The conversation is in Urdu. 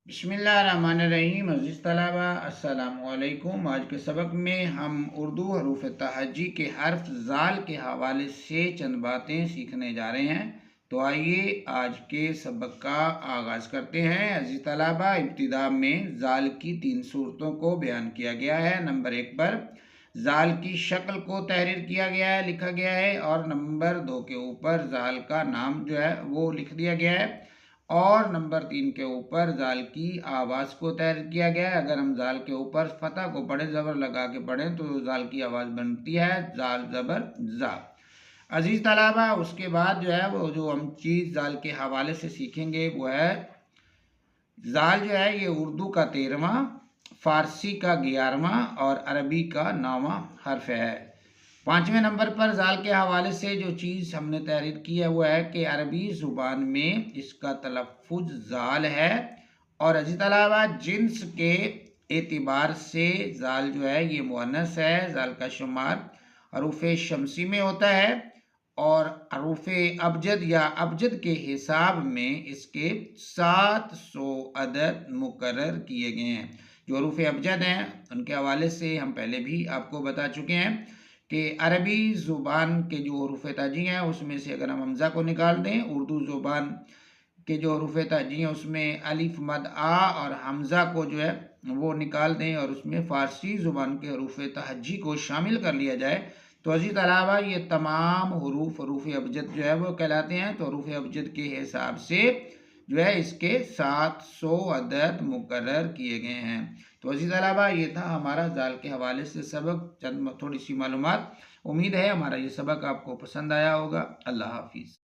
بسم اللہ الرحمن الرحیم۔ عزیز طلبہ السلام علیکم۔ آج کے سبق میں ہم اردو حروف تہجی کے حرف ذال کے حوالے سے چند باتیں سیکھنے جا رہے ہیں، تو آئیے آج کے سبق کا آغاز کرتے ہیں۔ عزیز طلبہ، ابتدا میں ذال کی 3 صورتوں کو بیان کیا گیا ہے۔ نمبر 1 پر ذال کی شکل کو تحریر کیا گیا ہے، لکھا گیا ہے، اور نمبر 2 کے اوپر ذال کا نام جو ہے وہ لکھ دیا گیا ہے، اور نمبر 3 کے اوپر ذال کی آواز کو تحریر کیا گیا ہے۔ اگر ہم ذال کے اوپر فتح کو پڑھیں، زبر لگا کے پڑھیں، تو ذال کی آواز بنتی ہے ذال زبر ذا۔ عزیز طلبہ، اس کے بعد جو ہے وہ جو ہم چیز ذال کے حوالے سے سیکھیں گے وہ ہے ذال جو ہے یہ اردو کا 13واں، فارسی کا 11واں اور عربی کا 9واں حرف ہے۔ 5ویں نمبر پر ذال کے حوالے سے جو چیز ہم نے تحریر کی ہے وہ ہے کہ عربی زبان میں اس کا تلفظ ذال ہے، اور عزیز طلبہ جنس کے اعتبار سے ذال جو ہے یہ مؤنث ہے۔ ذال کا شمار حروف شمسی میں ہوتا ہے، اور حروف ابجد یا ابجد کے حساب میں اس کے 700 عدد مقرر کیے گئے ہیں۔ جو حروف ابجد ہیں ان کے حوالے سے ہم پہلے بھی آپ کو بتا چکے ہیں کہ عربی زبان کے جو حروف تہجی ہیں اس میں سے اگر ہم حمزہ کو نکال دیں، اردو زبان کے جو حروف تہجی ہیں اس میں الف مد آ اور حمزہ کو جو ہے وہ نکال دیں، اور اس میں فارسی زبان کے حروف تہجی کو شامل کر لیا جائے، تو عزیز طلبہ یہ تمام حروف ابجد جو ہے وہ کہلاتے ہیں۔ تو حروف ابجد کے حساب سے جو ہے اس کے 700 عدد مقرر کیے گئے ہیں۔ تو عزیز طلبہ یہ تھا ہمارا ذال کے حوالے سے سبق، چند تھوڑی سی معلومات۔ امید ہے ہمارا یہ سبق آپ کو پسند آیا ہوگا۔ اللہ حافظ۔